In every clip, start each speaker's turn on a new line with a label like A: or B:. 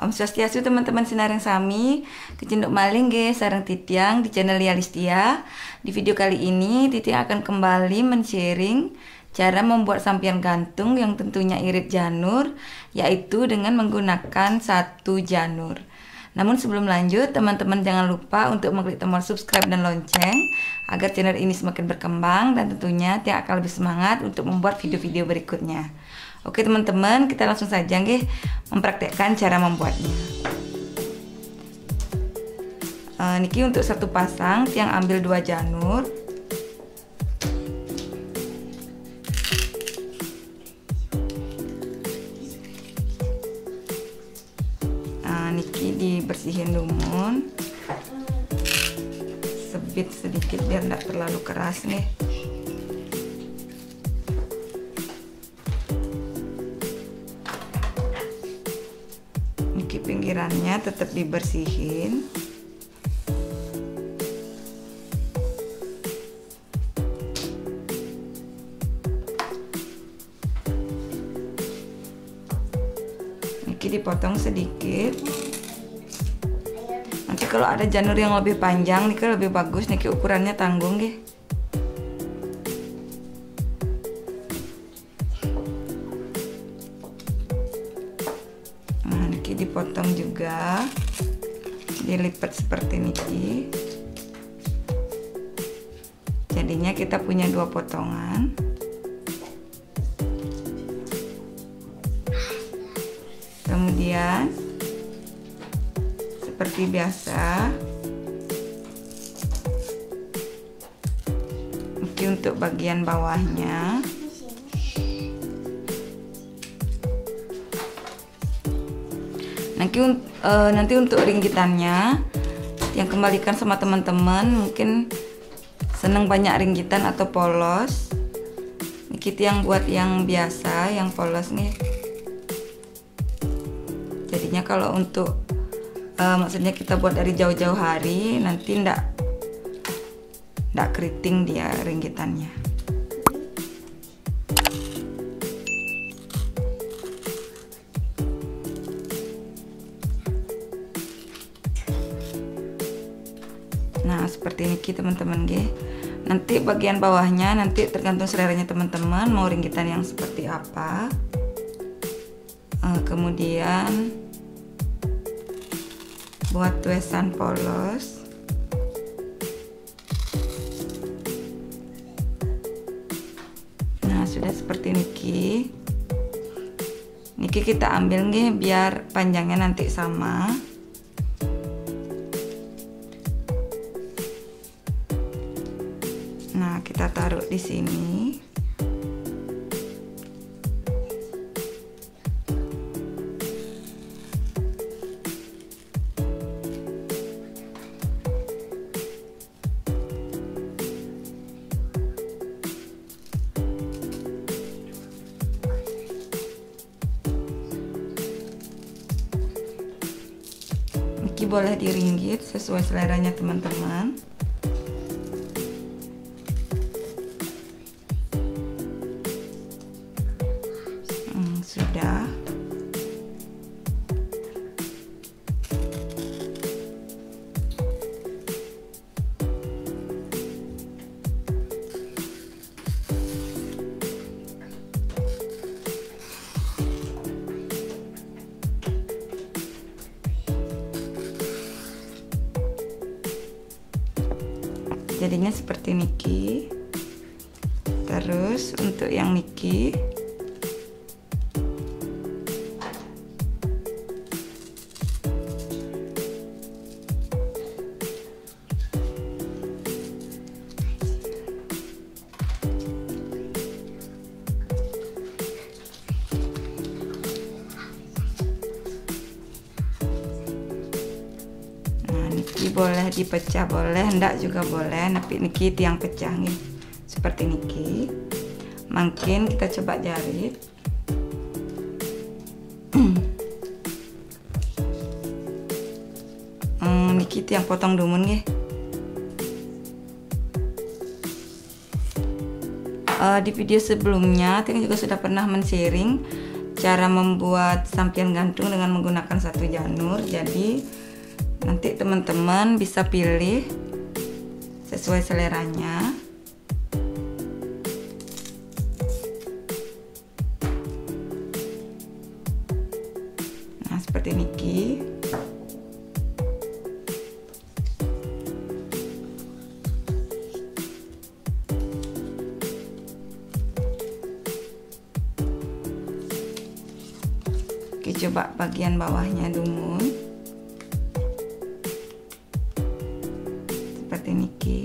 A: Om Swastiastu teman-teman Sinareng Sami, kecinduk maling ge sareng Titiang di channel Lia Listia. Di video kali ini Titiang akan kembali men-sharing cara membuat sampian gantung yang tentunya irit janur, yaitu dengan menggunakan 1 janur. Namun sebelum lanjut, teman-teman jangan lupa untuk mengklik tombol subscribe dan lonceng agar channel ini semakin berkembang dan tentunya Tiang akan lebih semangat untuk membuat video-video berikutnya. Oke teman-teman, kita langsung saja mempraktekkan cara membuatnya. Niki untuk 1 pasang Tiang ambil 2 janur. Niki dibersihin lumun, sebit sedikit biar tidak terlalu keras nih. Niki pinggirannya tetap dibersihin. Niki dipotong sedikit. Nanti kalau ada janur yang lebih panjang niki lebih bagus, niki ukurannya tanggung nggih. Nah, niki dipotong juga, dilipat seperti niki. Jadinya kita punya 2 potongan. Kemudian seperti biasa, ini untuk bagian bawahnya. Nanti untuk ringgitannya yang kembalikan sama teman-teman, mungkin seneng banyak ringgitan atau polos. Niki yang buat yang biasa, yang polos nih. Jadinya kalau untuk maksudnya kita buat dari jauh-jauh hari, nanti ndak keriting dia ringgitannya. Nah seperti ini teman-teman ge. Nanti bagian bawahnya nanti tergantung seleranya teman-teman mau ringgitan yang seperti apa. Kemudian buat tuesan polos. Nah sudah seperti niki. Niki kita ambil nih biar panjangnya nanti sama. Nah kita taruh di sini. Boleh diringgit sesuai seleranya teman-teman. Sudah. Jadinya seperti niki. Terus untuk yang niki boleh dipecah, boleh ndak juga boleh, tapi niki tiang pecah nih seperti niki. Mungkin kita coba jarit. Niki tiang potong dumun nih. Di video sebelumnya Tiang juga sudah pernah men-sharing cara membuat sampian gantung dengan menggunakan satu janur. Jadi nanti teman-teman bisa pilih sesuai seleranya. Nah, seperti niki. Oke, coba bagian bawahnya dumun seperti niki.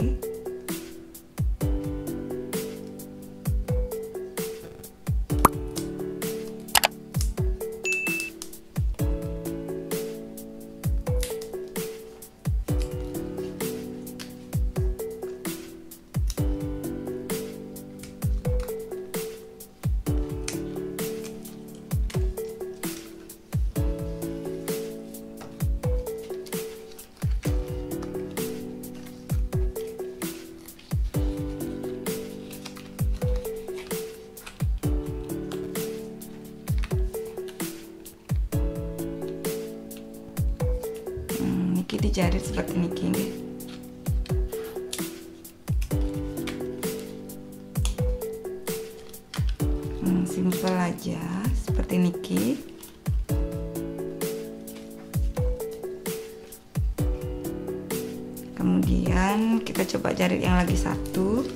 A: Niki dijahit seperti niki nih. Simpel aja seperti niki. Kemudian kita coba jarit yang lagi satu.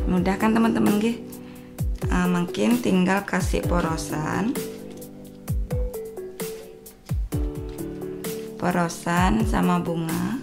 A: Mudah kan teman-teman nggih? Mungkin tinggal kasih porosan sama bunga.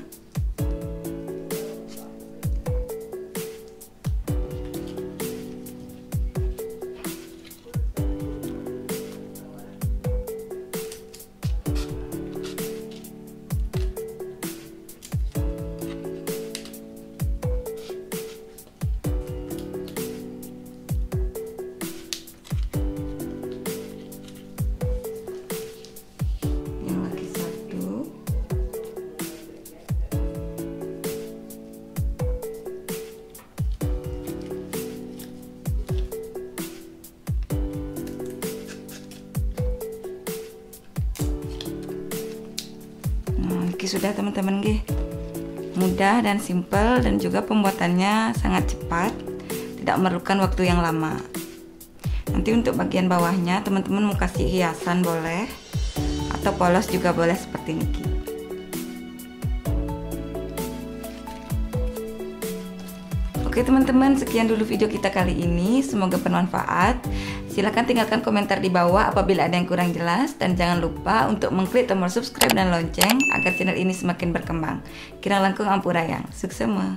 A: Sudah teman-teman nggih. Mudah dan simpel, dan juga pembuatannya sangat cepat, tidak memerlukan waktu yang lama. Nanti untuk bagian bawahnya teman-teman mau kasih hiasan boleh, atau polos juga boleh seperti niki. Oke teman-teman, sekian dulu video kita kali ini, semoga bermanfaat. Silahkan tinggalkan komentar di bawah apabila ada yang kurang jelas, dan jangan lupa untuk mengklik tombol subscribe dan lonceng agar channel ini semakin berkembang. Kirang langkung ampurayang, sukses semua.